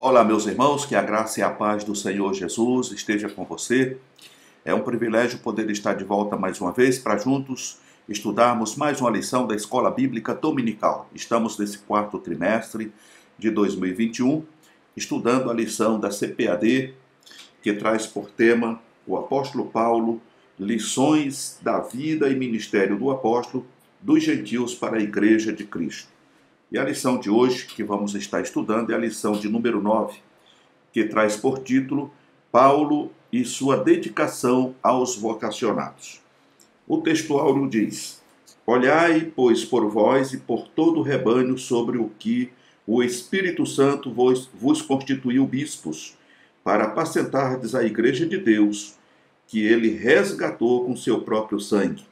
Olá, meus irmãos, que a graça e a paz do Senhor Jesus esteja com você. É um privilégio poder estar de volta mais uma vez para juntos estudarmos mais uma lição da Escola Bíblica Dominical. Estamos nesse quarto trimestre de 2021, estudando a lição da CPAD, que traz por tema o apóstolo Paulo, lições da vida e ministério do apóstolo dos gentios para a Igreja de Cristo. E a lição de hoje, que vamos estar estudando, é a lição de número 9, que traz por título Paulo e sua dedicação aos vocacionados. O texto áureo diz: Olhai, pois, por vós e por todo o rebanho sobre o que o Espírito Santo vos constituiu bispos, para apacentardes a igreja de Deus, que ele resgatou com seu próprio sangue.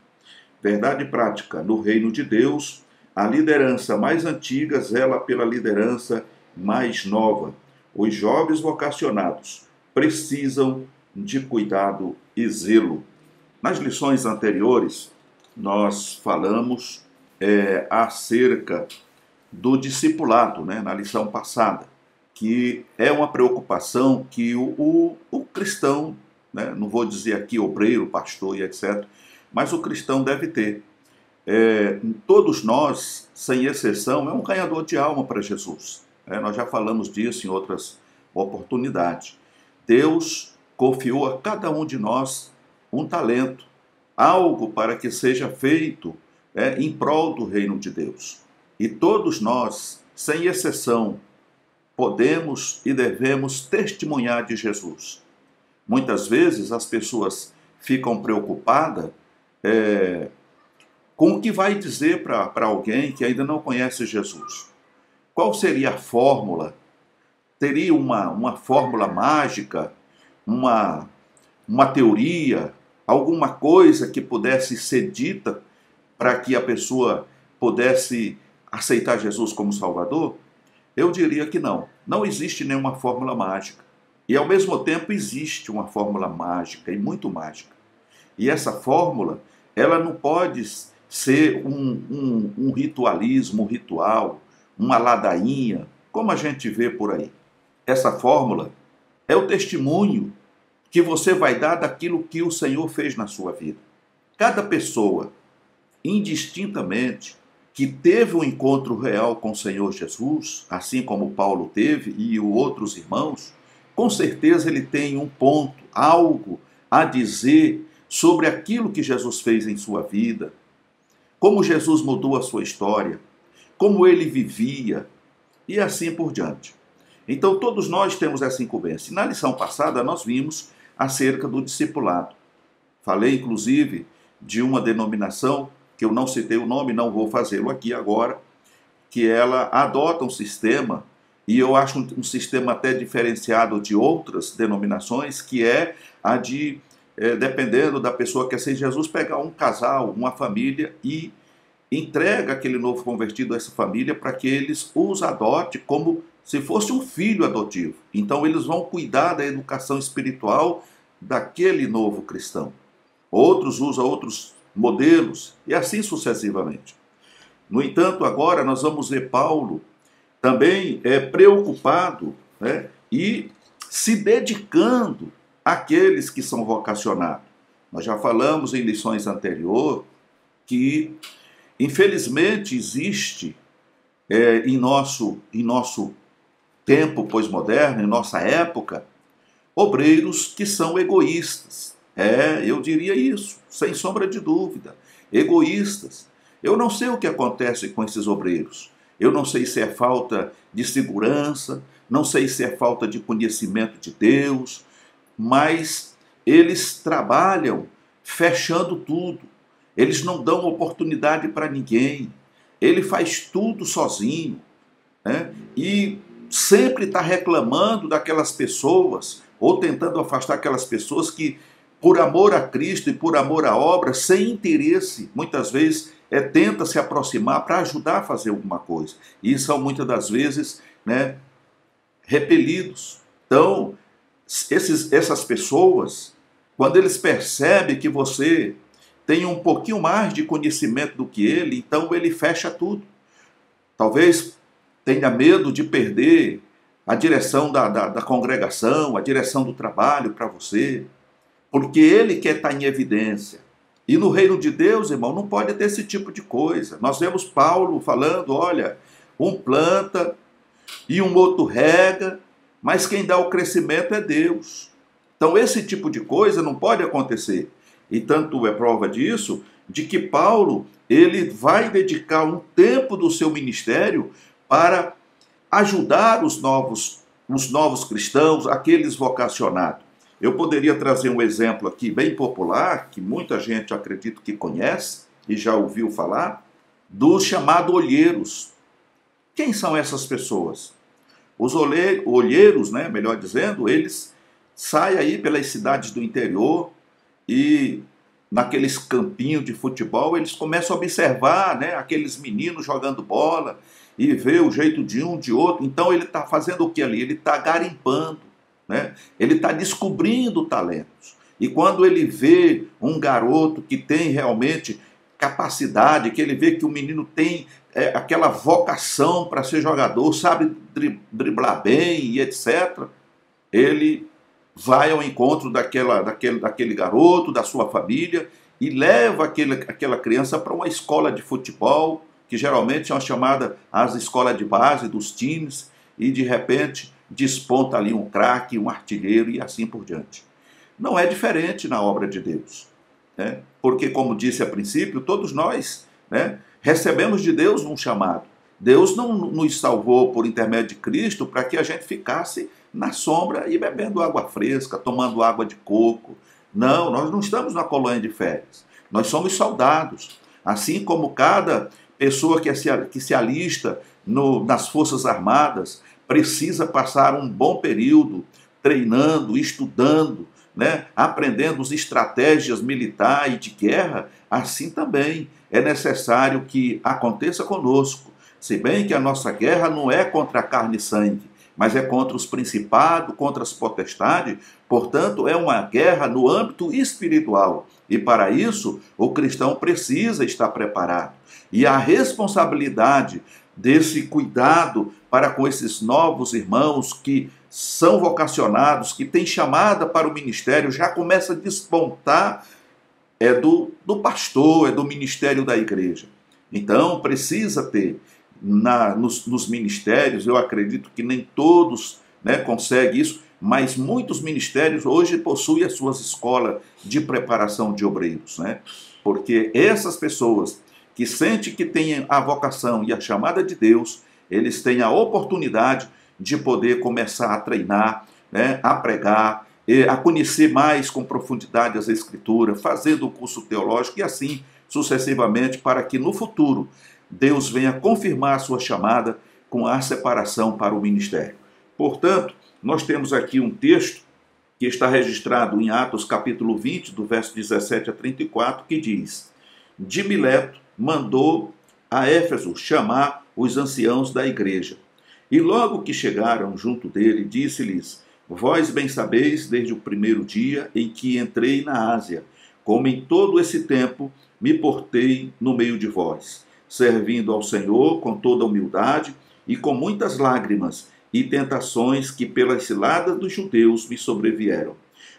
Verdade prática, no reino de Deus, a liderança mais antiga zela pela liderança mais nova. Os jovens vocacionados precisam de cuidado e zelo. Nas lições anteriores, nós falamos acerca do discipulado, na lição passada, que é uma preocupação que o cristão, não vou dizer aqui obreiro, pastor e etc., mas o cristão deve ter. Todos nós, sem exceção, é um ganhador de alma para Jesus. Nós já falamos disso em outras oportunidades. Deus confiou a cada um de nós um talento, algo para que seja feito em prol do reino de Deus. E todos nós, sem exceção, podemos e devemos testemunhar de Jesus. Muitas vezes as pessoas ficam preocupadas com o que vai dizer para alguém que ainda não conhece Jesus. Qual seria a fórmula? Teria uma fórmula mágica, uma teoria, alguma coisa que pudesse ser dita para que a pessoa pudesse aceitar Jesus como Salvador? Eu diria que não. Não existe nenhuma fórmula mágica. E ao mesmo tempo existe uma fórmula mágica, e muito mágica. E essa fórmula, ela não pode ser um ritualismo, um ritual, uma ladainha, como a gente vê por aí. Essa fórmula é o testemunho que você vai dar daquilo que o Senhor fez na sua vida. Cada pessoa, indistintamente, que teve um encontro real com o Senhor Jesus, assim como Paulo teve e os outros irmãos, com certeza ele tem um ponto, algo a dizer sobre aquilo que Jesus fez em sua vida, como Jesus mudou a sua história, como ele vivia e assim por diante. Então todos nós temos essa incumbência. Na lição passada nós vimos acerca do discipulado. Falei inclusive de uma denominação, que eu não citei o nome, não vou fazê-lo aqui agora, que ela adota um sistema, e eu acho um sistema até diferenciado de outras denominações, que é a de, dependendo da pessoa que é sem Jesus, pegar um casal, uma família e entrega aquele novo convertido a essa família para que eles os adote como se fosse um filho adotivo. Então eles vão cuidar da educação espiritual daquele novo cristão. Outros usam outros modelos e assim sucessivamente. No entanto, agora nós vamos ver Paulo também preocupado e se dedicando àqueles que são vocacionados. Nós já falamos em lições anteriores que, infelizmente, existe em nosso tempo pós-moderno, em nossa época, obreiros que são egoístas. Eu diria isso, sem sombra de dúvida. Egoístas. Eu não sei o que acontece com esses obreiros. Eu não sei se é falta de segurança, não sei se é falta de conhecimento de Deus, mas eles trabalham fechando tudo. Eles não dão oportunidade para ninguém. Ele faz tudo sozinho. E sempre está reclamando daquelas pessoas, ou tentando afastar aquelas pessoas que, por amor a Cristo e por amor à obra, sem interesse, muitas vezes, tenta se aproximar para ajudar a fazer alguma coisa. E são muitas das vezes repelidos. Então, essas pessoas, quando eles percebem que você tem um pouquinho mais de conhecimento do que ele, então ele fecha tudo. Talvez tenha medo de perder a direção da congregação, a direção do trabalho para você, porque ele quer estar em evidência. E no reino de Deus, irmão, não pode ter esse tipo de coisa. Nós vemos Paulo falando, olha, um planta e um outro rega, mas quem dá o crescimento é Deus. Então esse tipo de coisa não pode acontecer. E tanto é prova disso, de que Paulo, ele vai dedicar um tempo do seu ministério para ajudar os novos cristãos, aqueles vocacionados. Eu poderia trazer um exemplo aqui bem popular, que muita gente acredito que conhece e já ouviu falar, dos chamados olheiros. Quem são essas pessoas? Os olheiros, né, melhor dizendo, eles saem aí pelas cidades do interior e naqueles campinhos de futebol, eles começam a observar, né, aqueles meninos jogando bola e ver o jeito de um, de outro. Então ele está fazendo o que ali? Ele está garimpando, né? Ele está descobrindo talentos. E quando ele vê um garoto que tem realmente capacidade, que ele vê que o menino tem aquela vocação para ser jogador, sabe driblar bem e etc., ele vai ao encontro daquele garoto, da sua família, e leva aquela criança para uma escola de futebol, que geralmente é uma chamada as escolas de base dos times, e de repente desponta ali um craque, um artilheiro e assim por diante. Não é diferente na obra de Deus, né? Porque, como disse a princípio, todos nós, né, recebemos de Deus um chamado. Deus não nos salvou por intermédio de Cristo para que a gente ficasse na sombra e bebendo água fresca, tomando água de coco. Não, nós não estamos na colônia de férias. Nós somos soldados. Assim como cada pessoa que se alista nas Forças Armadas precisa passar um bom período treinando, estudando, né, aprendendo as estratégias militares e de guerra, assim também é necessário que aconteça conosco. Se bem que a nossa guerra não é contra a carne e sangue, mas é contra os principados, contra as potestades, portanto é uma guerra no âmbito espiritual. E para isso o cristão precisa estar preparado. E a responsabilidade desse cuidado para com esses novos irmãos que são vocacionados, que têm chamada para o ministério, já começa a despontar, é do pastor, é do ministério da igreja. Então precisa ter nos ministérios, eu acredito que nem todos, né, conseguem isso, mas muitos ministérios hoje possuem as suas escolas de preparação de obreiros, né? Porque essas pessoas que sentem que têm a vocação e a chamada de Deus, eles têm a oportunidade de poder começar a treinar, né, a pregar, a conhecer mais com profundidade as Escrituras, fazendo o curso teológico e assim sucessivamente, para que no futuro Deus venha confirmar a sua chamada com a separação para o ministério. Portanto, nós temos aqui um texto que está registrado em Atos capítulo 20, do verso 17 a 34, que diz: de Mileto mandou a Éfeso chamar os anciãos da igreja. E logo que chegaram junto dele, disse-lhes: vós bem sabeis, desde o primeiro dia em que entrei na Ásia, como em todo esse tempo me portei no meio de vós, servindo ao Senhor com toda humildade e com muitas lágrimas e tentações que pelas ciladas dos judeus me sobrevieram.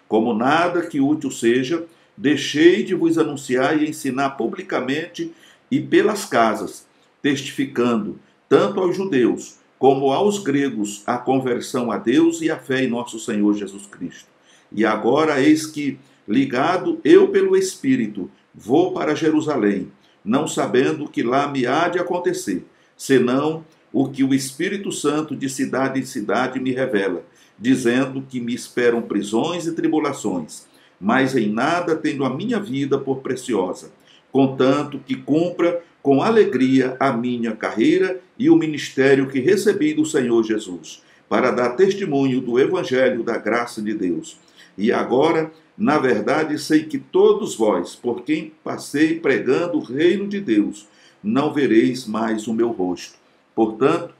Como nada que útil seja, deixei de vos anunciar e ensinar publicamente e pelas casas, testificando tanto aos judeus como aos gregos a conversão a Deus e a fé em nosso Senhor Jesus Cristo. E agora eis que, ligado eu pelo Espírito, vou para Jerusalém, não sabendo o que lá me há de acontecer, senão o que o Espírito Santo de cidade em cidade me revela, dizendo que me esperam prisões e tribulações, mas em nada tendo a minha vida por preciosa, contanto que cumpra com alegria a minha carreira e o ministério que recebi do Senhor Jesus, para dar testemunho do Evangelho da graça de Deus. E agora, na verdade, sei que todos vós, por quem passei pregando o reino de Deus, não vereis mais o meu rosto. Portanto,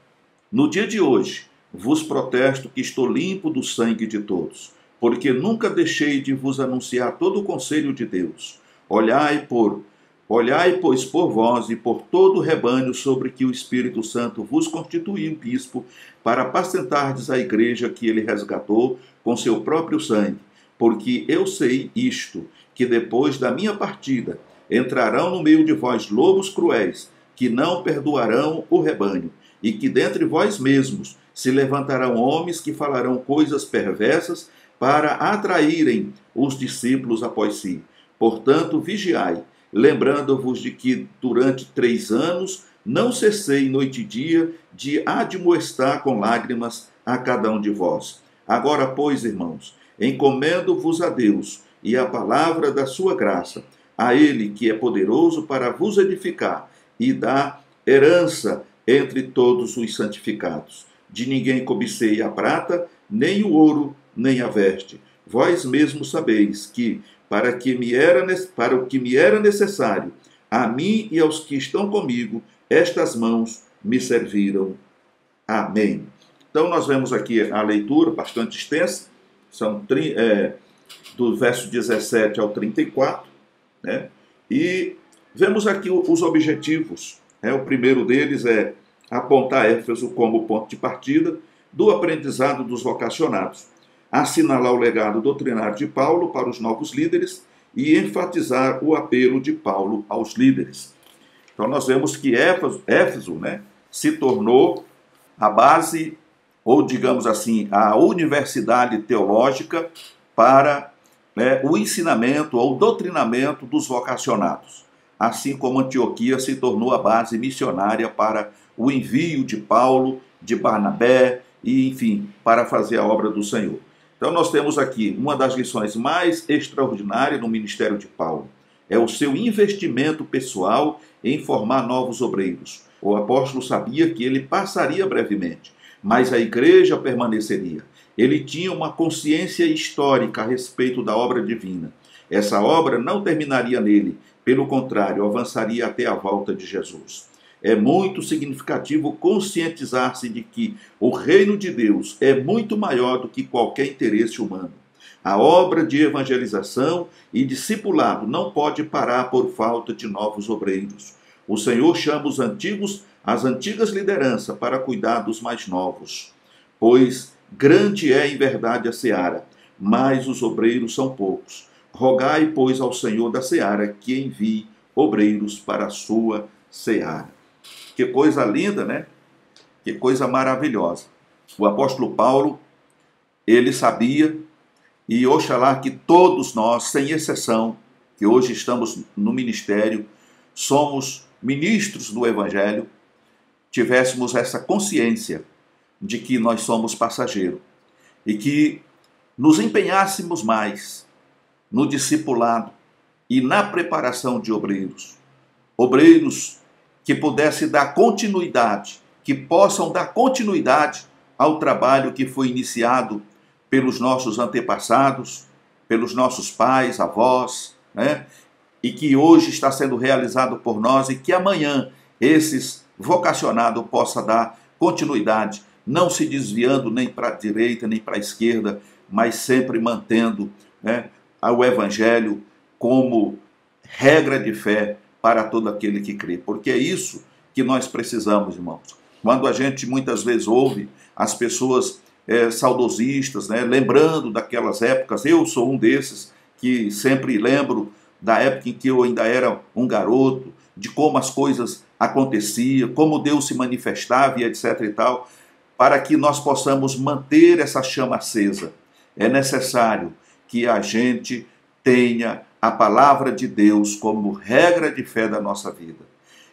no dia de hoje, vos protesto que estou limpo do sangue de todos, porque nunca deixei de vos anunciar todo o conselho de Deus. Olhai por Olhai, pois, por vós e por todo o rebanho sobre que o Espírito Santo vos constituiu bispo, para apacentardes a igreja que ele resgatou com seu próprio sangue. Porque eu sei isto, que depois da minha partida entrarão no meio de vós lobos cruéis, que não perdoarão o rebanho, e que dentre vós mesmos se levantarão homens que falarão coisas perversas para atraírem os discípulos após si. Portanto, vigiai, lembrando-vos de que durante 3 anos não cessei noite e dia de admoestar com lágrimas a cada um de vós. Agora, pois, irmãos, encomendo-vos a Deus e à palavra da sua graça, a Ele que é poderoso para vos edificar e dar herança entre todos os santificados. De ninguém cobicei a prata, nem o ouro, nem a veste. Vós mesmos sabeis que, para o que me era necessário, a mim e aos que estão comigo, estas mãos me serviram. Amém. Então nós vemos aqui a leitura bastante extensa, são do verso 17 ao 34, né? E vemos aqui os objetivos. O primeiro deles é apontar Éfeso como ponto de partida do aprendizado dos vocacionados, assinalar o legado doutrinário de Paulo para os novos líderes e enfatizar o apelo de Paulo aos líderes. Então nós vemos que Éfeso, né, se tornou a base, ou digamos assim, a universidade teológica para, né, o ensinamento ou doutrinamento dos vocacionados, assim como Antioquia se tornou a base missionária para o envio de Paulo, de Barnabé e, enfim, para fazer a obra do Senhor. Então nós temos aqui uma das lições mais extraordinárias no ministério de Paulo. É o seu investimento pessoal em formar novos obreiros. O apóstolo sabia que ele passaria brevemente, mas a igreja permaneceria. Ele tinha uma consciência histórica a respeito da obra divina. Essa obra não terminaria nele, pelo contrário, avançaria até a volta de Jesus. É muito significativo conscientizar-se de que o reino de Deus é muito maior do que qualquer interesse humano. A obra de evangelização e discipulado não pode parar por falta de novos obreiros. O Senhor chama as antigas lideranças para cuidar dos mais novos, pois grande é em verdade a seara, mas os obreiros são poucos. Rogai, pois, ao Senhor da seara que envie obreiros para a sua seara. Que coisa linda, né? Que coisa maravilhosa. O apóstolo Paulo, ele sabia, e oxalá que todos nós, sem exceção, que hoje estamos no ministério, somos ministros do Evangelho, tivéssemos essa consciência de que nós somos passageiros e que nos empenhássemos mais no discipulado e na preparação de obreiros. Obreiros que pudessem dar continuidade, que possam dar continuidade ao trabalho que foi iniciado pelos nossos antepassados, pelos nossos pais, avós, né? E que hoje está sendo realizado por nós e que amanhã esses vocacionados possam dar continuidade, não se desviando nem para a direita nem para a esquerda, mas sempre mantendo, né, o Evangelho como regra de fé para todo aquele que crê, porque é isso que nós precisamos, irmãos. Quando a gente muitas vezes ouve as pessoas saudosistas, né, lembrando daquelas épocas, eu sou um desses que sempre lembro da época em que eu ainda era um garoto, de como as coisas aconteciam, como Deus se manifestava e etc e tal, para que nós possamos manter essa chama acesa. É necessário que a gente tenha a palavra de Deus como regra de fé da nossa vida.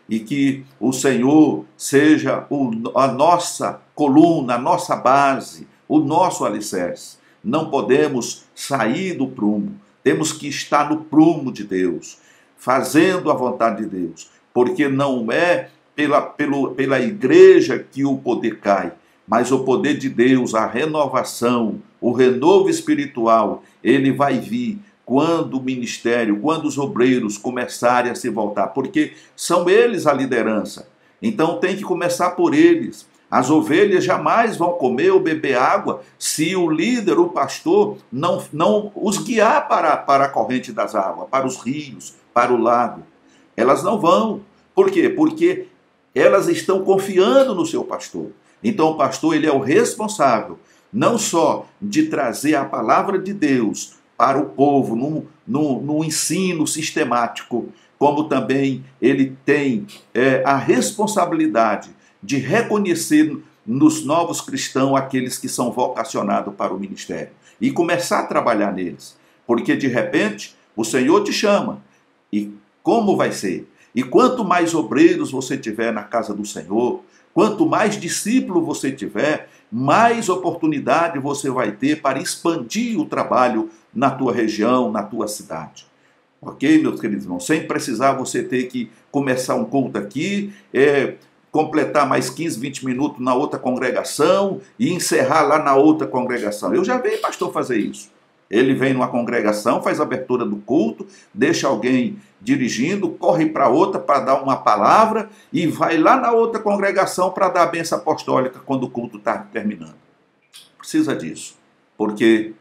E que o Senhor seja a nossa coluna, a nossa base, o nosso alicerce. Não podemos sair do prumo. Temos que estar no prumo de Deus, fazendo a vontade de Deus. Porque não é pela igreja que o poder cai, mas o poder de Deus, a renovação, o renovo espiritual, ele vai vir quando o ministério, quando os obreiros começarem a se voltar, porque são eles a liderança. Então tem que começar por eles. As ovelhas jamais vão comer ou beber água se o líder, o pastor, não os guiar para a corrente das águas, para os rios, para o lago. Elas não vão. Por quê? Porque elas estão confiando no seu pastor. Então o pastor, ele é o responsável não só de trazer a palavra de Deus para o povo no ensino sistemático, como também ele tem a responsabilidade de reconhecer nos novos cristãos aqueles que são vocacionados para o ministério e começar a trabalhar neles. Porque de repente o Senhor te chama. E como vai ser? E quanto mais obreiros você tiver na casa do Senhor, quanto mais discípulo você tiver, mais oportunidade você vai ter para expandir o trabalho na tua região, na tua cidade. Ok, meus queridos irmãos? Sem precisar você ter que começar um culto aqui, completar mais 15, 20 minutos na outra congregação e encerrar lá na outra congregação. Eu já vi pastor fazer isso. Ele vem numa congregação, faz a abertura do culto, deixa alguém dirigindo, corre para outra para dar uma palavra e vai lá na outra congregação para dar a bênção apostólica quando o culto está terminando. Precisa disso, porque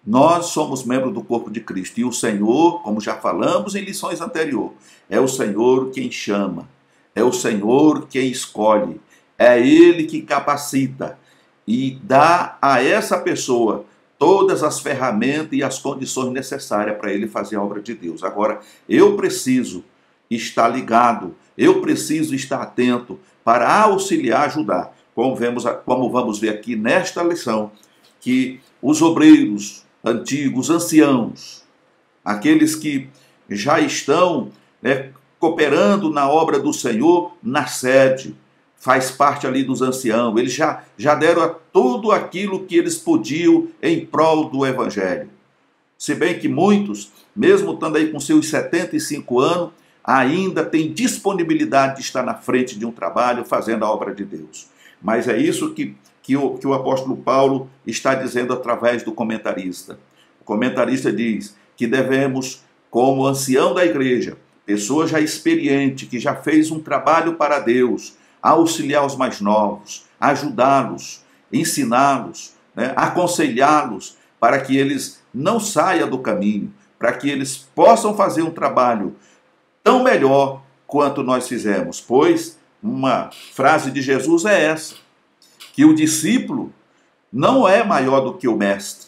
nós somos membros do corpo de Cristo e o Senhor, como já falamos em lições anteriores, é o Senhor quem chama, é o Senhor quem escolhe, é Ele que capacita e dá a essa pessoa todas as ferramentas e as condições necessárias para ele fazer a obra de Deus. Agora, eu preciso estar ligado, eu preciso estar atento para auxiliar, ajudar. Como vamos ver aqui nesta lição, que os obreiros antigos, anciãos, aqueles que já estão cooperando na obra do Senhor na sede, faz parte ali dos anciãos, eles já deram tudo aquilo que eles podiam em prol do Evangelho. Se bem que muitos, mesmo estando aí com seus 75 anos, ainda têm disponibilidade de estar na frente de um trabalho fazendo a obra de Deus. Mas é isso que o apóstolo Paulo está dizendo através do comentarista. O comentarista diz que devemos, como ancião da igreja, pessoa já experiente, que já fez um trabalho para Deus, auxiliar os mais novos, ajudá-los, ensiná-los, aconselhá-los, para que eles não saiam do caminho, para que eles possam fazer um trabalho tão melhor quanto nós fizemos. Pois uma frase de Jesus é essa, que o discípulo não é maior do que o mestre,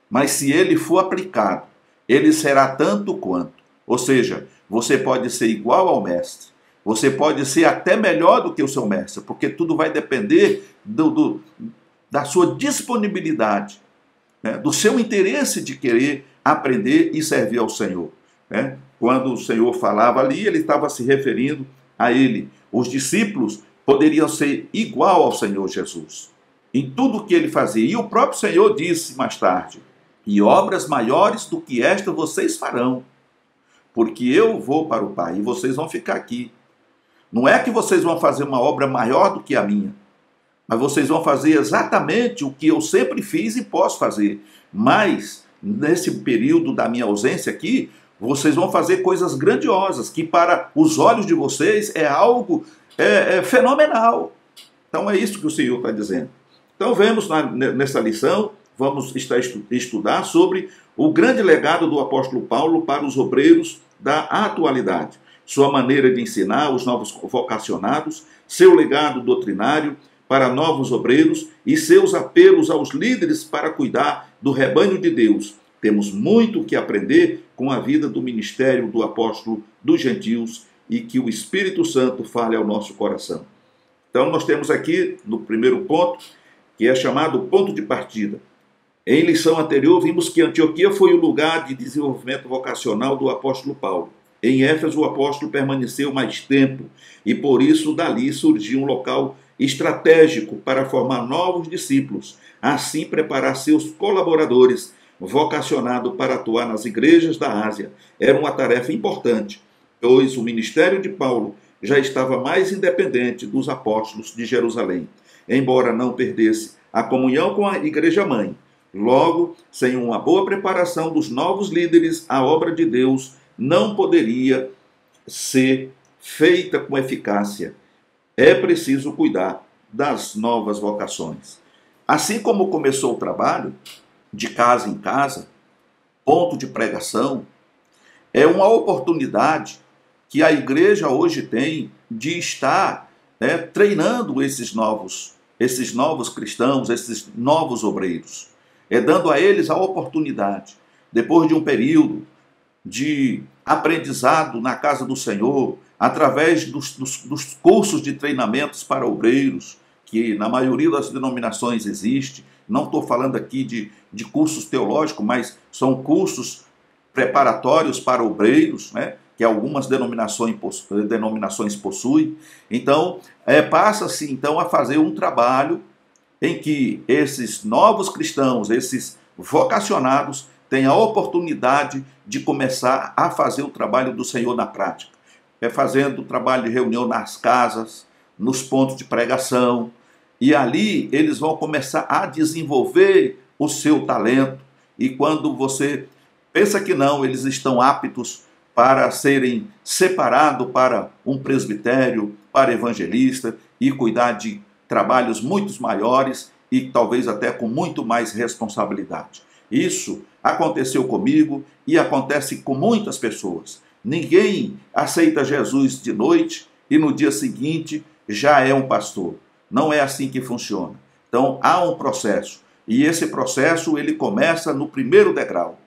mas se ele for aplicado, ele será tanto quanto. Ou seja, você pode ser igual ao mestre, você pode ser até melhor do que o seu mestre, porque tudo vai depender da sua disponibilidade, do seu interesse de querer aprender e servir ao Senhor. Quando o Senhor falava ali, ele estava se referindo a ele. Os discípulos poderiam ser igual ao Senhor Jesus, em tudo que ele fazia. E o próprio Senhor disse mais tarde, e obras maiores do que esta vocês farão, porque eu vou para o Pai e vocês vão ficar aqui. Não é que vocês vão fazer uma obra maior do que a minha, mas vocês vão fazer exatamente o que eu sempre fiz e posso fazer. Mas, nesse período da minha ausência aqui, vocês vão fazer coisas grandiosas, que para os olhos de vocês é algo fenomenal. Então é isso que o Senhor está dizendo. Então vemos nessa lição, vamos estudar sobre o grande legado do apóstolo Paulo para os obreiros da atualidade. Sua maneira de ensinar os novos vocacionados, seu legado doutrinário para novos obreiros e seus apelos aos líderes para cuidar do rebanho de Deus. Temos muito que aprender com a vida do ministério do apóstolo dos gentios e que o Espírito Santo fale ao nosso coração. Então nós temos aqui, no primeiro ponto, que é chamado ponto de partida. Em lição anterior, vimos que Antioquia foi o lugar de desenvolvimento vocacional do apóstolo Paulo. Em Éfeso, o apóstolo permaneceu mais tempo e, por isso, dali surgiu um local estratégico para formar novos discípulos, assim preparar seus colaboradores vocacionados para atuar nas igrejas da Ásia. Era uma tarefa importante, pois o ministério de Paulo já estava mais independente dos apóstolos de Jerusalém, embora não perdesse a comunhão com a igreja-mãe. Logo, sem uma boa preparação dos novos líderes, a obra de Deus não poderia ser feita com eficácia. É preciso cuidar das novas vocações. Assim como começou o trabalho, de casa em casa, ponto de pregação, é uma oportunidade que a igreja hoje tem de estar, né, treinando esses novos cristãos, esses novos obreiros, dando a eles a oportunidade, depois de um período de aprendizado na casa do Senhor, através dos cursos de treinamentos para obreiros, que na maioria das denominações existe. Não estou falando aqui de cursos teológicos, mas são cursos preparatórios para obreiros, né, que algumas denominações possuem. Então, passa-se então a fazer um trabalho em que esses novos cristãos, esses vocacionados, têm a oportunidade de começar a fazer o trabalho do Senhor na prática. Fazendo o trabalho de reunião nas casas, nos pontos de pregação, e ali eles vão começar a desenvolver o seu talento. E quando você pensa que não, eles estão aptos para serem separados para um presbitério, para evangelista e cuidar de trabalhos muito maiores e talvez até com muito mais responsabilidade. Isso aconteceu comigo e acontece com muitas pessoas. Ninguém aceita Jesus de noite e no dia seguinte já é um pastor. Não é assim que funciona. Então há um processo e esse processo ele começa no primeiro degrau.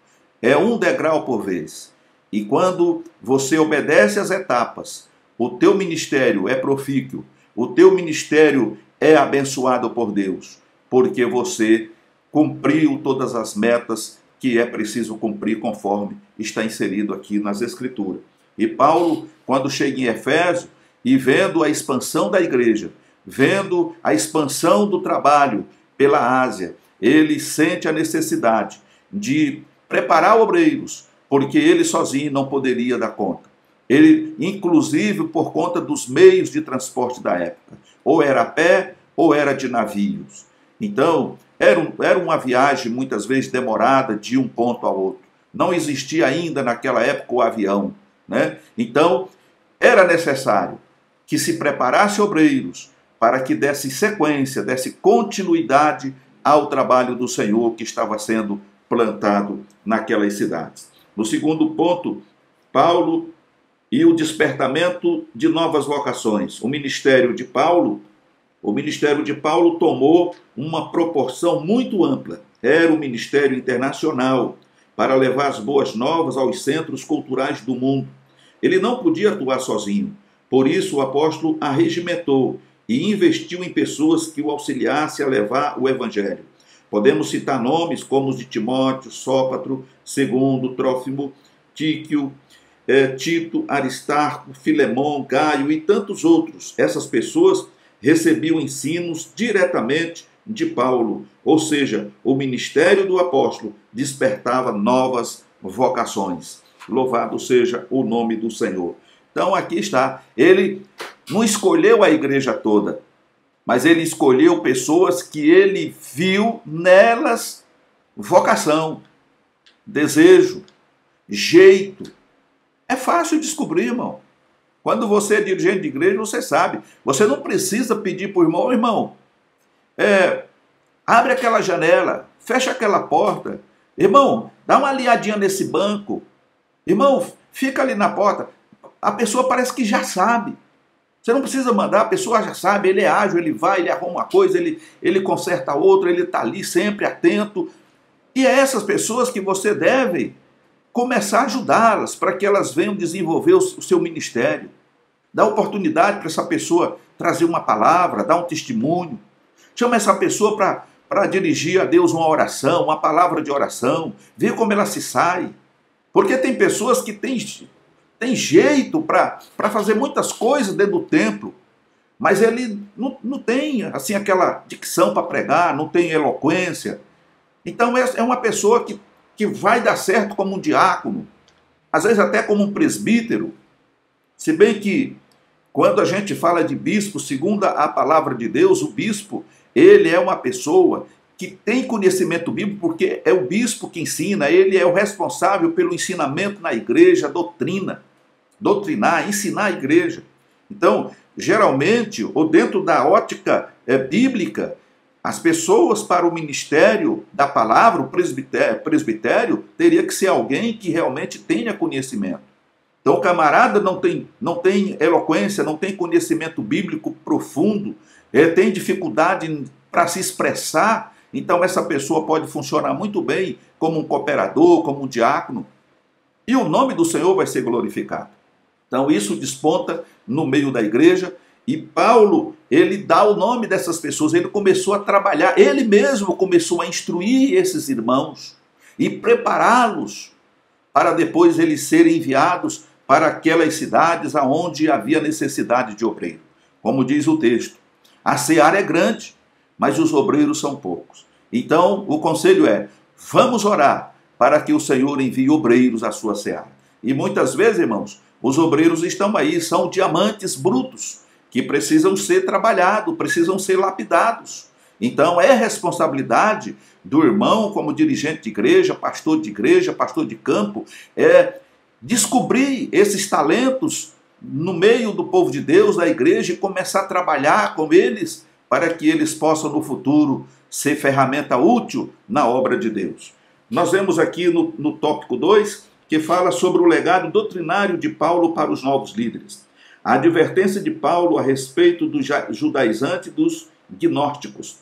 É um degrau por vez. E quando você obedece às etapas, o teu ministério é profícuo, o teu ministério é abençoado por Deus, porque você cumpriu todas as metas que é preciso cumprir conforme está inserido aqui nas Escrituras. E Paulo, quando chega em Efésio e vendo a expansão da igreja, vendo a expansão do trabalho pela Ásia, ele sente a necessidade de preparar obreiros, porque ele sozinho não poderia dar conta. Ele, inclusive, por conta dos meios de transporte da época, ou era a pé ou era de navios. Então, era uma viagem muitas vezes demorada de um ponto ao outro. Não existia ainda naquela época o avião, né? Então, era necessário que se preparasse obreiros para que desse sequência, desse continuidade ao trabalho do Senhor que estava sendo plantado naquelas cidades. No segundo ponto, Paulo e o despertamento de novas vocações. O ministério de Paulo tomou uma proporção muito ampla. Era um ministério internacional para levar as boas novas aos centros culturais do mundo. Ele não podia atuar sozinho. Por isso o apóstolo arregimentou e investiu em pessoas que o auxiliassem a levar o evangelho. Podemos citar nomes como os de Timóteo, Sópatro, Segundo, Trófimo, Tíquio, Tito, Aristarco, Filemão, Gaio e tantos outros. Essas pessoas recebiam ensinos diretamente de Paulo, ou seja, o ministério do apóstolo despertava novas vocações. Louvado seja o nome do Senhor. Então aqui está, ele não escolheu a igreja toda, mas ele escolheu pessoas que ele viu nelas vocação, desejo, jeito. É fácil descobrir, irmão. Quando você é dirigente de igreja, você sabe. Você não precisa pedir para o irmão, irmão, abre aquela janela, fecha aquela porta. Irmão, dá uma aliadinha nesse banco. Irmão, fica ali na porta. A pessoa parece que já sabe. Você não precisa mandar, a pessoa já sabe, ele é ágil, ele vai, ele arruma uma coisa, ele conserta outra, ele está ali sempre atento. E é essas pessoas que você deve começar a ajudá-las para que elas venham desenvolver o seu ministério. Dá oportunidade para essa pessoa trazer uma palavra, dar um testemunho. Chama essa pessoa para dirigir a Deus uma oração, uma palavra de oração. Vê como ela se sai. Porque tem pessoas que têm jeito para fazer muitas coisas dentro do templo, mas ele não tem assim, aquela dicção para pregar, não tem eloquência. Então é uma pessoa que vai dar certo como um diácono, às vezes até como um presbítero, se bem que quando a gente fala de bispo, segundo a palavra de Deus, o bispo, ele é uma pessoa que tem conhecimento bíblico, porque é o bispo que ensina, ele é o responsável pelo ensinamento na igreja, doutrinar, ensinar a igreja. Então, geralmente, ou dentro da ótica bíblica, as pessoas para o ministério da palavra, o presbitério, teria que ser alguém que realmente tenha conhecimento. Então o camarada não tem eloquência, não tem conhecimento bíblico profundo, tem dificuldade para se expressar, então essa pessoa pode funcionar muito bem como um cooperador, como um diácono, e o nome do Senhor vai ser glorificado. Então isso desponta no meio da igreja, e Paulo, ele dá o nome dessas pessoas, ele começou a trabalhar, ele mesmo começou a instruir esses irmãos e prepará-los para depois eles serem enviados para aquelas cidades aonde havia necessidade de obreiro. Como diz o texto, a seara é grande, mas os obreiros são poucos. Então, o conselho é, vamos orar para que o Senhor envie obreiros à sua seara. E muitas vezes, irmãos, os obreiros estão aí, são diamantes brutos, que precisam ser trabalhados, precisam ser lapidados. Então, é responsabilidade do irmão, como dirigente de igreja, pastor de campo, descobrir esses talentos no meio do povo de Deus, da igreja, e começar a trabalhar com eles, para que eles possam, no futuro, ser ferramenta útil na obra de Deus. Nós vemos aqui no tópico 2, que fala sobre o legado doutrinário de Paulo para os novos líderes. A advertência de Paulo a respeito dos judaizantes e dos gnósticos.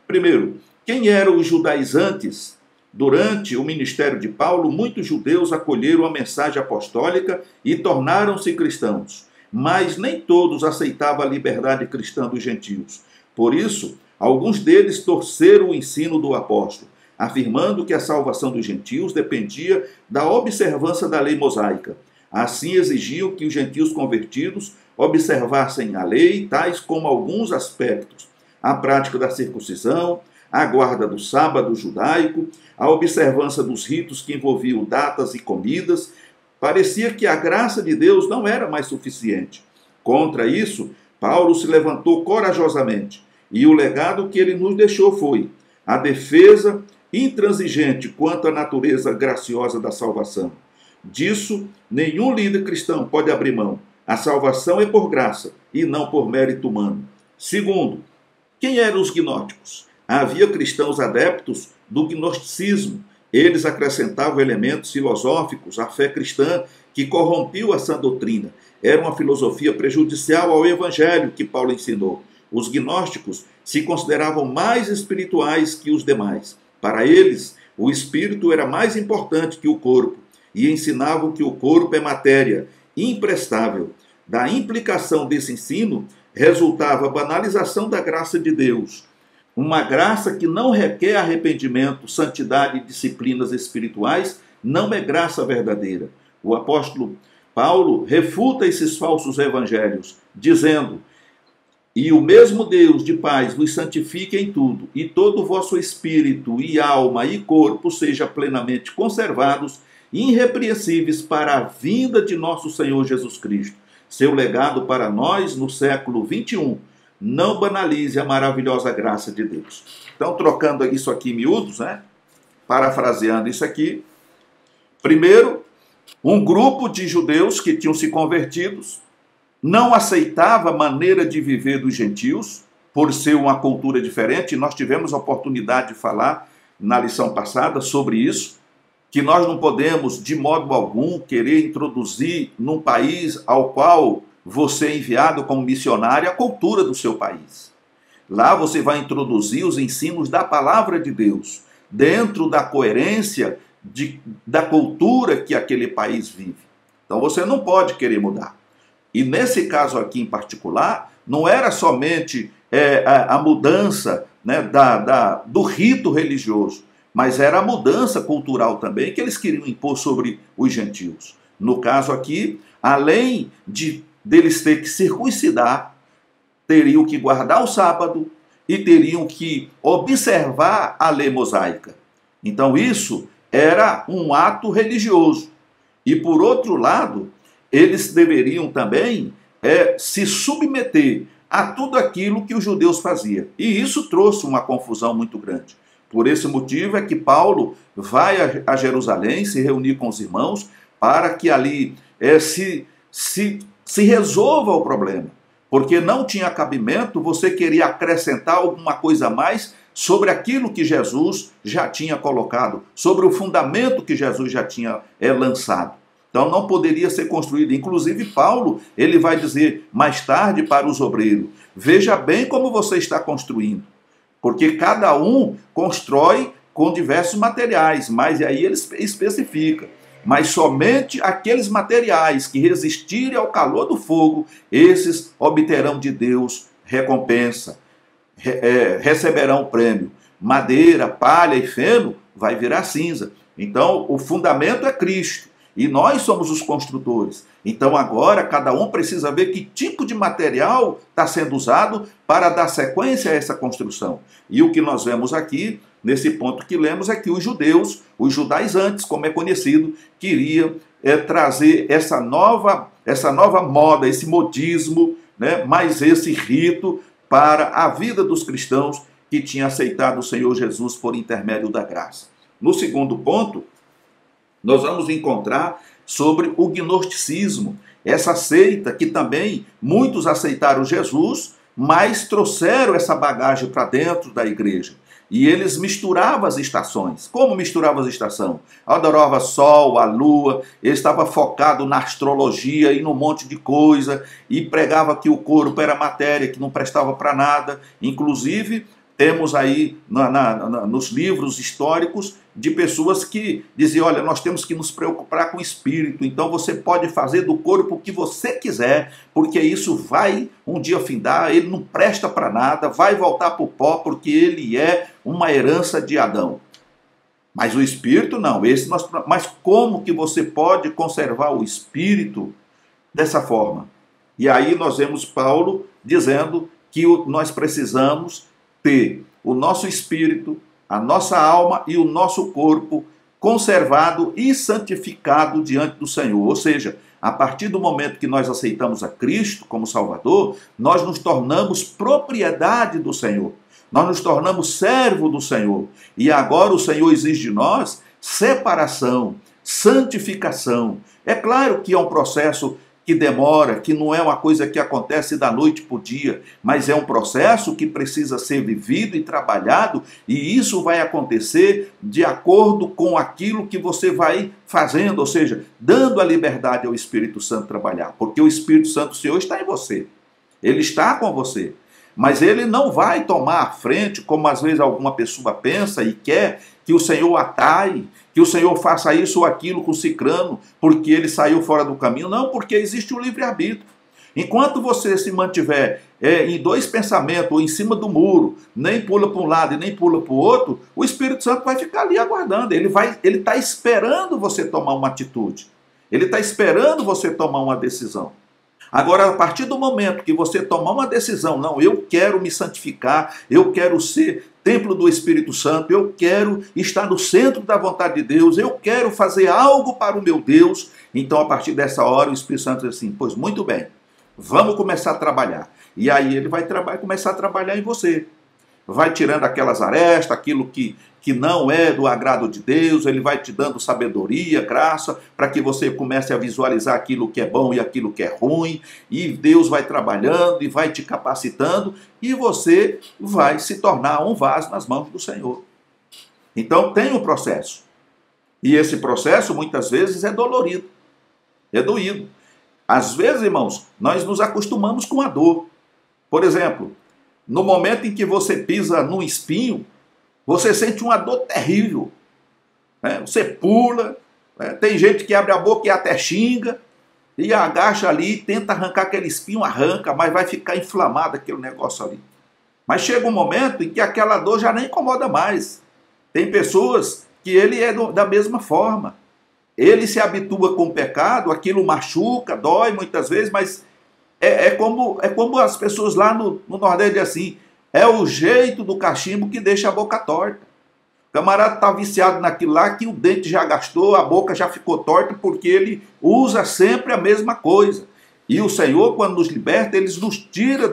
Primeiro, quem eram os judaizantes? Durante o ministério de Paulo, muitos judeus acolheram a mensagem apostólica e tornaram-se cristãos, mas nem todos aceitavam a liberdade cristã dos gentios. Por isso, alguns deles torceram o ensino do apóstolo, afirmando que a salvação dos gentios dependia da observância da lei mosaica. Assim exigiam que os gentios convertidos observassem a lei, tais como alguns aspectos: a prática da circuncisão, a guarda do sábado judaico, a observância dos ritos que envolviam datas e comidas. Parecia que a graça de Deus não era mais suficiente. Contra isso, Paulo se levantou corajosamente, e o legado que ele nos deixou foi a defesa intransigente quanto à natureza graciosa da salvação. Disso, nenhum líder cristão pode abrir mão. A salvação é por graça e não por mérito humano. Segundo, quem eram os gnósticos? Havia cristãos adeptos do gnosticismo. Eles acrescentavam elementos filosóficos à fé cristã que corrompiam a sã doutrina. Era uma filosofia prejudicial ao evangelho que Paulo ensinou. Os gnósticos se consideravam mais espirituais que os demais. Para eles, o espírito era mais importante que o corpo, e ensinavam que o corpo é matéria imprestável. Da implicação desse ensino, resultava a banalização da graça de Deus. Uma graça que não requer arrependimento, santidade e disciplinas espirituais, não é graça verdadeira. O apóstolo Paulo refuta esses falsos evangelhos, dizendo: e o mesmo Deus de paz vos santifique em tudo, e todo o vosso espírito e alma e corpo seja plenamente conservados irrepreensíveis para a vinda de nosso Senhor Jesus Cristo. Seu legado para nós no século 21. Não banalize a maravilhosa graça de Deus. Então, trocando isso aqui em miúdos, parafraseando isso aqui. Primeiro, um grupo de judeus que tinham se convertidos não aceitava a maneira de viver dos gentios, por ser uma cultura diferente. Nós tivemos a oportunidade de falar na lição passada sobre isso, que nós não podemos, de modo algum, querer introduzir num país ao qual você é enviado como missionário a cultura do seu país. Lá você vai introduzir os ensinos da palavra de Deus, dentro da coerência da cultura que aquele país vive. Então você não pode querer mudar. E nesse caso aqui em particular, não era somente a mudança, do rito religioso, mas era a mudança cultural também que eles queriam impor sobre os gentios. No caso aqui, além deles ter que circuncidar, teriam que guardar o sábado e teriam que observar a lei mosaica. Então isso era um ato religioso. E por outro lado, eles deveriam também se submeter a tudo aquilo que os judeus faziam. E isso trouxe uma confusão muito grande. Por esse motivo é que Paulo vai a Jerusalém se reunir com os irmãos para que ali se resolva o problema. Porque não tinha cabimento você querer acrescentar alguma coisa a mais sobre aquilo que Jesus já tinha colocado, sobre o fundamento que Jesus já tinha lançado. Então não poderia ser construído. Inclusive Paulo, ele vai dizer mais tarde para os obreiros, veja bem como você está construindo, porque cada um constrói com diversos materiais, mas aí ele especifica, mas somente aqueles materiais que resistirem ao calor do fogo, esses obterão de Deus recompensa, receberão prêmio. Madeira, palha e feno vai virar cinza. Então o fundamento é Cristo e nós somos os construtores. Então agora cada um precisa ver que tipo de material está sendo usado para dar sequência a essa construção. E o que nós vemos aqui, nesse ponto que lemos, é que os judeus, os judaizantes, como é conhecido, queriam trazer essa nova moda, esse modismo, né, mais esse rito para a vida dos cristãos que tinham aceitado o Senhor Jesus por intermédio da graça. No segundo ponto, nós vamos encontrar sobre o gnosticismo, essa seita que também muitos aceitaram Jesus, mas trouxeram essa bagagem para dentro da igreja. E eles misturavam as estações. Como misturavam as estações? Adorava sol, a lua, ele estava focado na astrologia e num monte de coisa, e pregava que o corpo era matéria, que não prestava para nada. Inclusive, temos aí nos livros históricos de pessoas que diziam, olha, nós temos que nos preocupar com o espírito, então você pode fazer do corpo o que você quiser, porque isso vai um dia findar, ele não presta para nada, vai voltar para o pó, porque ele é uma herança de Adão. Mas o espírito não, mas como que você pode conservar o espírito dessa forma? E aí nós vemos Paulo dizendo que nós precisamos ter o nosso espírito, a nossa alma e o nosso corpo conservado e santificado diante do Senhor. Ou seja, a partir do momento que nós aceitamos a Cristo como Salvador, nós nos tornamos propriedade do Senhor. Nós nos tornamos servo do Senhor. E agora o Senhor exige de nós separação, santificação. É claro que é um processo que demora, que não é uma coisa que acontece da noite para o dia, mas é um processo que precisa ser vivido e trabalhado, e isso vai acontecer de acordo com aquilo que você vai fazendo, ou seja, dando a liberdade ao Espírito Santo trabalhar, porque o Espírito Santo do Senhor está em você, ele está com você, mas ele não vai tomar a frente, como às vezes alguma pessoa pensa e quer, que o Senhor ataie, que o Senhor faça isso ou aquilo com o cicrano, porque ele saiu fora do caminho. Não, porque existe o livre-arbítrio. Enquanto você se mantiver em dois pensamentos, ou em cima do muro, nem pula para um lado e nem pula para o outro, o Espírito Santo vai ficar ali aguardando. Ele está esperando você tomar uma atitude. Ele está esperando você tomar uma decisão. Agora, a partir do momento que você tomar uma decisão, não, eu quero me santificar, eu quero ser templo do Espírito Santo, eu quero estar no centro da vontade de Deus, eu quero fazer algo para o meu Deus, então a partir dessa hora o Espírito Santo diz assim, pois muito bem, vamos começar a trabalhar. E aí ele vai começar a trabalhar em você. Vai tirando aquelas arestas, aquilo que não é do agrado de Deus, ele vai te dando sabedoria, graça, para que você comece a visualizar aquilo que é bom e aquilo que é ruim, e Deus vai trabalhando e vai te capacitando, e você vai se tornar um vaso nas mãos do Senhor. Então tem um processo, e esse processo muitas vezes é dolorido, é doído. Às vezes, irmãos, nós nos acostumamos com a dor. Por exemplo, no momento em que você pisa num espinho, você sente uma dor terrível. Né? Você pula, né? Tem gente que abre a boca e até xinga, e agacha ali, tenta arrancar aquele espinho, arranca, mas vai ficar inflamado aquele negócio ali. Mas chega um momento em que aquela dor já nem incomoda mais. Tem pessoas que ele é da mesma forma. Ele se habitua com o pecado, aquilo machuca, dói muitas vezes, mas é como as pessoas lá no Nordeste assim, é o jeito do cachimbo que deixa a boca torta. O camarada está viciado naquilo lá que o dente já gastou, a boca já ficou torta, porque ele usa sempre a mesma coisa. E o Senhor, quando nos liberta, ele nos tira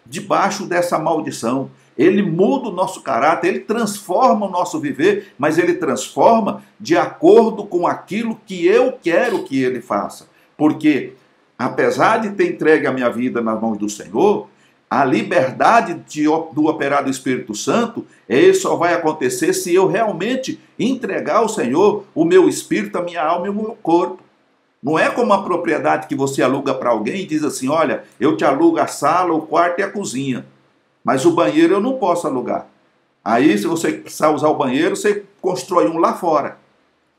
debaixo dessa maldição. Ele muda o nosso caráter, ele transforma o nosso viver, mas ele transforma de acordo com aquilo que eu quero que ele faça. Porque, apesar de ter entregue a minha vida nas mãos do Senhor, a liberdade do operar do Espírito Santo, isso só vai acontecer se eu realmente entregar ao Senhor o meu espírito, a minha alma e o meu corpo. Não é como uma propriedade que você aluga para alguém e diz assim, olha, eu te alugo a sala, o quarto e a cozinha, mas o banheiro eu não posso alugar. Aí, se você precisar usar o banheiro, você constrói um lá fora.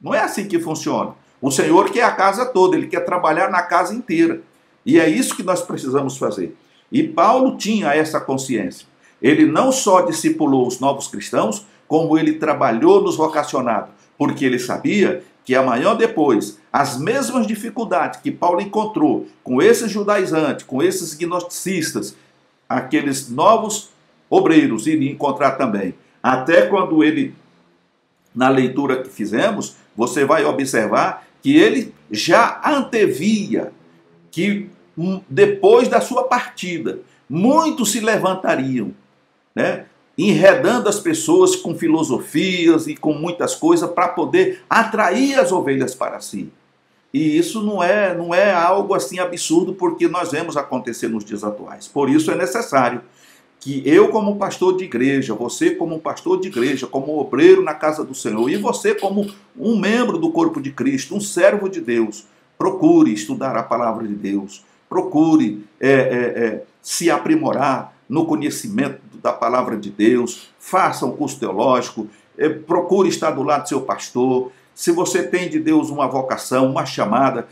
Não é assim que funciona. O Senhor quer a casa toda, Ele quer trabalhar na casa inteira. E é isso que nós precisamos fazer. E Paulo tinha essa consciência. Ele não só discipulou os novos cristãos, como ele trabalhou nos vocacionados, porque ele sabia que amanhã depois, as mesmas dificuldades que Paulo encontrou com esses judaizantes, com esses gnosticistas, aqueles novos obreiros iria encontrar também. Até quando ele, na leitura que fizemos, você vai observar que ele já antevia que depois da sua partida, muitos se levantariam, né, enredando as pessoas com filosofias e com muitas coisas para poder atrair as ovelhas para si. E isso não é algo assim absurdo, porque nós vemos acontecer nos dias atuais. Por isso é necessário que eu, como pastor de igreja, você como pastor de igreja, como obreiro na casa do Senhor, e você como um membro do corpo de Cristo, um servo de Deus, procure estudar a palavra de Deus, procure se aprimorar no conhecimento da palavra de Deus, faça um curso teológico, procure estar do lado do seu pastor. Se você tem de Deus uma vocação, uma chamada,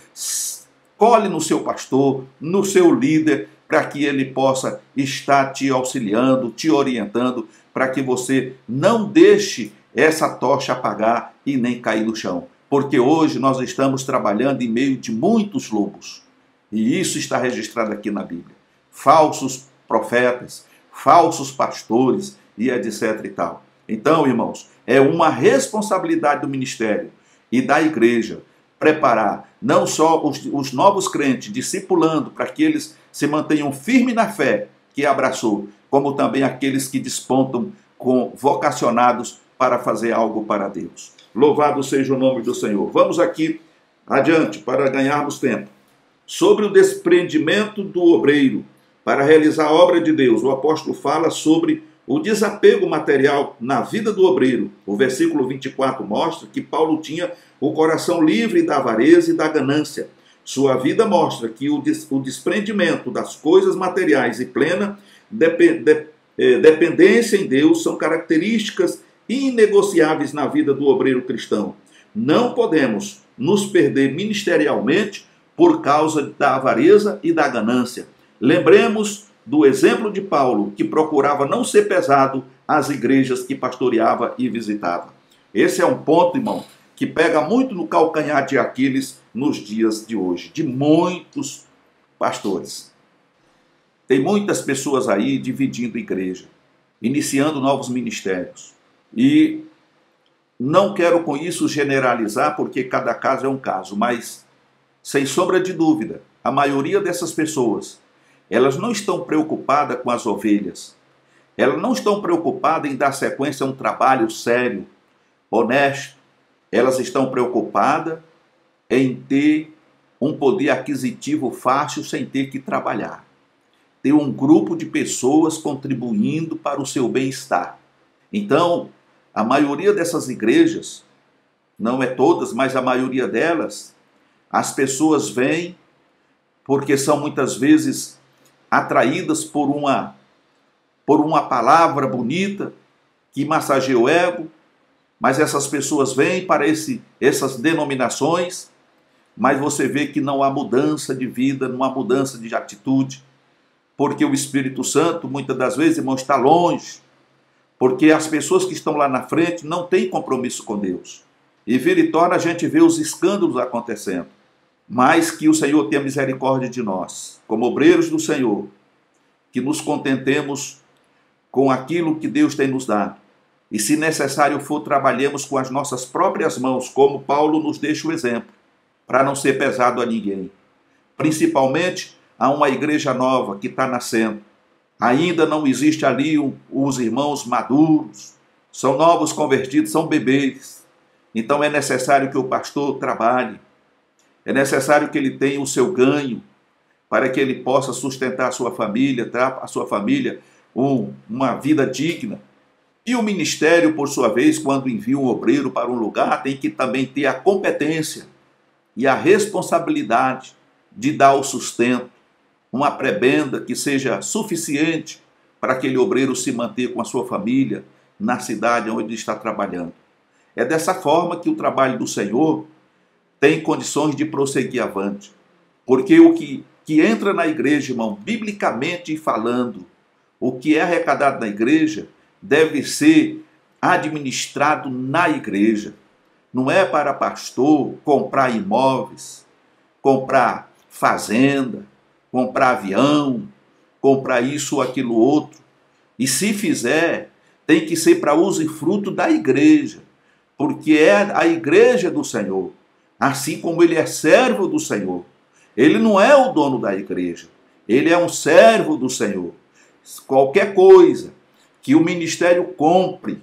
colhe no seu pastor, no seu líder, para que ele possa estar te auxiliando, te orientando, para que você não deixe essa tocha apagar e nem cair no chão. Porque hoje nós estamos trabalhando em meio de muitos lobos. E isso está registrado aqui na Bíblia. Falsos profetas, falsos pastores e etc e tal. Então, irmãos, é uma responsabilidade do ministério e da igreja preparar não só os novos crentes, discipulando para que eles se mantenham firmes na fé que abraçou, como também aqueles que despontam com vocacionados para fazer algo para Deus. Louvado seja o nome do Senhor. Vamos aqui adiante para ganharmos tempo. Sobre o desprendimento do obreiro para realizar a obra de Deus, o apóstolo fala sobre o desapego material na vida do obreiro. O versículo 24 mostra que Paulo tinha o coração livre da avareza e da ganância. Sua vida mostra que o desprendimento das coisas materiais e plena dependência em Deus são características inegociáveis na vida do obreiro cristão. Não podemos nos perder ministerialmente por causa da avareza e da ganância. Lembremos do exemplo de Paulo, que procurava não ser pesado às igrejas que pastoreava e visitava. Esse é um ponto, irmão, que pega muito no calcanhar de Aquiles nos dias de hoje, de muitos pastores. Tem muitas pessoas aí dividindo igreja, iniciando novos ministérios. E não quero com isso generalizar, porque cada caso é um caso, mas, sem sombra de dúvida, a maioria dessas pessoas, elas não estão preocupadas com as ovelhas. Elas não estão preocupadas em dar sequência a um trabalho sério, honesto. Elas estão preocupadas em ter um poder aquisitivo fácil sem ter que trabalhar. Ter um grupo de pessoas contribuindo para o seu bem-estar. Então, a maioria dessas igrejas, não é todas, mas a maioria delas, as pessoas vêm porque são muitas vezes atraídas por uma palavra bonita que massageia o ego, mas essas pessoas vêm para essas denominações, mas você vê que não há mudança de vida, não há mudança de atitude, porque o Espírito Santo, muitas das vezes, irmão, está longe, porque as pessoas que estão lá na frente não têm compromisso com Deus. E vira e torna a gente ver os escândalos acontecendo. Mas que o Senhor tenha misericórdia de nós, como obreiros do Senhor, que nos contentemos com aquilo que Deus tem nos dado. E se necessário for, trabalhemos com as nossas próprias mãos, como Paulo nos deixa o exemplo, para não ser pesado a ninguém. Principalmente a uma igreja nova que está nascendo. Ainda não existe ali os irmãos maduros, são novos convertidos, são bebês. Então é necessário que o pastor trabalhe, é necessário que ele tenha o seu ganho, para que ele possa sustentar a sua família, uma vida digna. E o ministério, por sua vez, quando envia um obreiro para um lugar, tem que também ter a competência e a responsabilidade de dar o sustento, uma prebenda que seja suficiente para aquele obreiro se manter com a sua família na cidade onde ele está trabalhando. É dessa forma que o trabalho do Senhor tem condições de prosseguir avante. Porque o que entra na igreja, irmão, biblicamente falando, o que é arrecadado na igreja deve ser administrado na igreja. Não é para pastor comprar imóveis, comprar fazenda, comprar avião, comprar isso ou aquilo outro. E se fizer, tem que ser para uso e fruto da igreja, porque é a igreja do Senhor, assim como ele é servo do Senhor. Ele não é o dono da igreja, ele é um servo do Senhor. Qualquer coisa que o ministério compre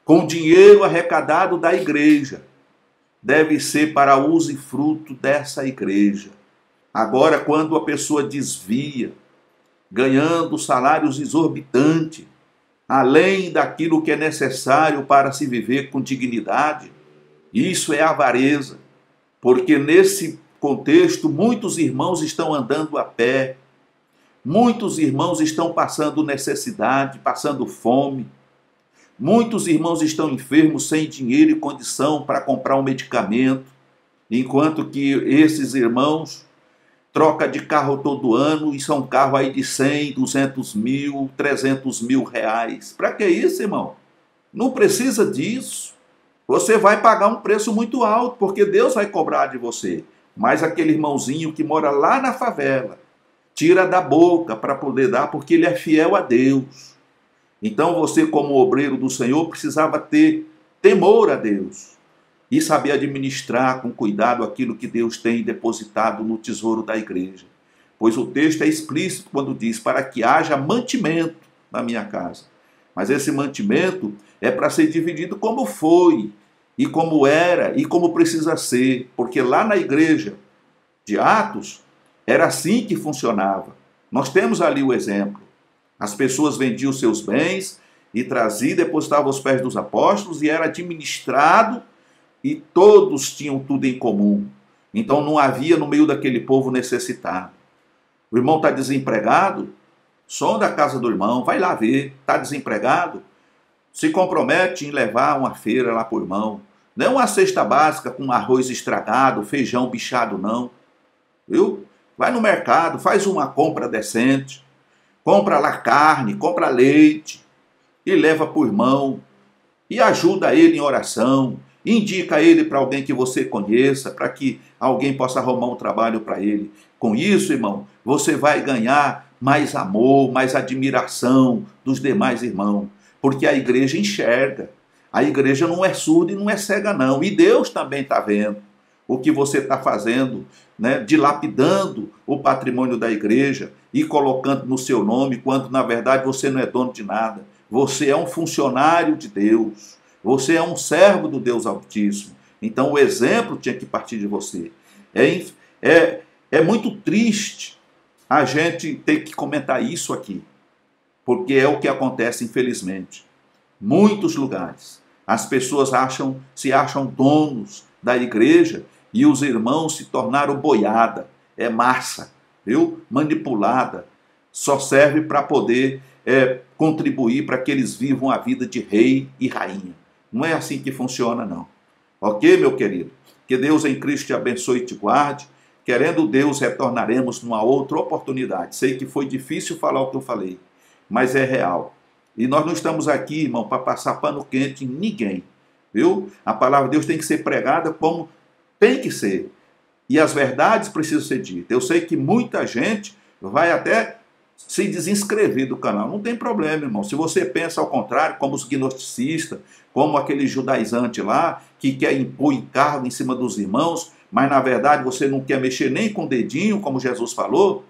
com dinheiro arrecadado da igreja deve ser para uso e fruto dessa igreja. Agora, quando a pessoa desvia, ganhando salários exorbitantes, além daquilo que é necessário para se viver com dignidade, isso é avareza, porque nesse contexto muitos irmãos estão andando a pé, muitos irmãos estão passando necessidade, passando fome, muitos irmãos estão enfermos sem dinheiro e condição para comprar um medicamento, enquanto que esses irmãos troca de carro todo ano, e são carros aí de 100, 200 mil, 300 mil reais. Para que isso, irmão? Não precisa disso. Você vai pagar um preço muito alto, porque Deus vai cobrar de você. Mas aquele irmãozinho que mora lá na favela, tira da boca para poder dar, porque ele é fiel a Deus. Então você, como obreiro do Senhor, precisava ter temor a Deus e saber administrar com cuidado aquilo que Deus tem depositado no tesouro da igreja. Pois o texto é explícito quando diz, para que haja mantimento na minha casa. Mas esse mantimento é para ser dividido como foi, e como era, e como precisa ser. Porque lá na igreja de Atos, era assim que funcionava. Nós temos ali o exemplo. As pessoas vendiam seus bens e traziam, depositavam aos pés dos apóstolos, e era administrado, e todos tinham tudo em comum. Então não havia no meio daquele povo necessitado. O irmão está desempregado? Sonda a casa do irmão, vai lá ver. Está desempregado? Se compromete em levar uma feira lá para o irmão. Não é uma cesta básica com arroz estragado, feijão bichado, não. Viu? Vai no mercado, faz uma compra decente. Compra lá carne, compra leite e leva para o irmão. E ajuda ele em oração. Indica ele para alguém que você conheça, para que alguém possa arrumar um trabalho para ele. Com isso, irmão, você vai ganhar mais amor, mais admiração dos demais irmãos, porque a igreja enxerga. A igreja não é surda e não é cega, não. E Deus também está vendo o que você está fazendo, né? Dilapidando o patrimônio da igreja e colocando no seu nome, quando na verdade você não é dono de nada. Você é um funcionário de Deus. Você é um servo do Deus Altíssimo. Então o exemplo tinha que partir de você. É muito triste a gente ter que comentar isso aqui, porque é o que acontece, infelizmente. Muitos lugares, as pessoas se acham donos da igreja e os irmãos se tornaram boiada, é massa, viu? Manipulada, só serve para poder contribuir para que eles vivam a vida de rei e rainha. Não é assim que funciona, não. Ok, meu querido? Que Deus em Cristo te abençoe e te guarde. Querendo Deus, retornaremos numa outra oportunidade. Sei que foi difícil falar o que eu falei, mas é real. E nós não estamos aqui, irmão, para passar pano quente em ninguém, viu? A palavra de Deus tem que ser pregada como tem que ser. E as verdades precisam ser ditas. Eu sei que muita gente vai até se desinscrever do canal. Não tem problema, irmão. Se você pensa ao contrário, como os gnosticistas, como aquele judaizante lá, que quer impor encargo em cima dos irmãos, mas na verdade você não quer mexer nem com o dedinho, como Jesus falou,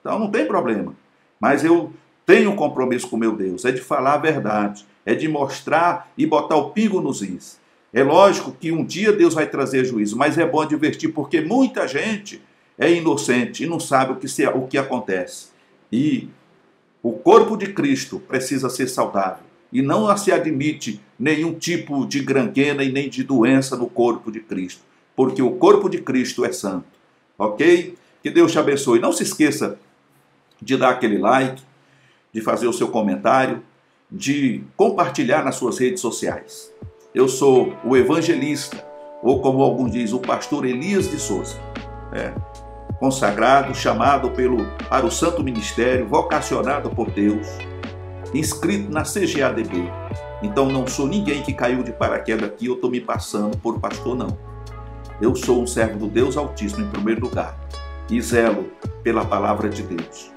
então não tem problema. Mas eu tenho um compromisso com meu Deus, é de falar a verdade, é de mostrar e botar o pingo nos is. É lógico que um dia Deus vai trazer juízo, mas é bom advertir, porque muita gente é inocente e não sabe o que acontece. E o corpo de Cristo precisa ser saudável. E não se admite nenhum tipo de granguena e nem de doença no corpo de Cristo. porque o corpo de Cristo é santo. Ok? Que Deus te abençoe. Não se esqueça de dar aquele like, de fazer o seu comentário, de compartilhar nas suas redes sociais. Eu sou o evangelista, ou como alguns dizem, o pastor Elias de Souza, consagrado, chamado para o santo ministério, vocacionado por Deus, inscrito na CGADB. Então não sou ninguém que caiu de paraquedas aqui, eu estou me passando por pastor, não. Eu sou um servo do Deus Altíssimo em primeiro lugar e zelo pela palavra de Deus.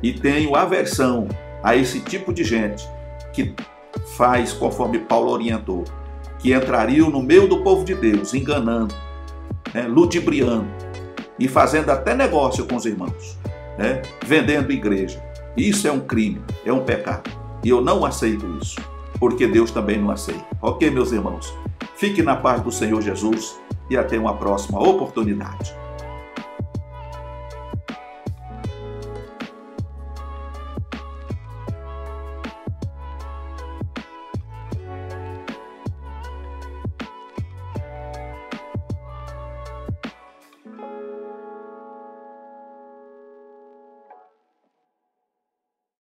E tenho aversão a esse tipo de gente que faz conforme Paulo orientou, que entrariam no meio do povo de Deus, enganando, ludibriando e fazendo até negócio com os irmãos, vendendo igreja. Isso é um crime, é um pecado. E eu não aceito isso, porque Deus também não aceita. Ok, meus irmãos? Fique na paz do Senhor Jesus e até uma próxima oportunidade.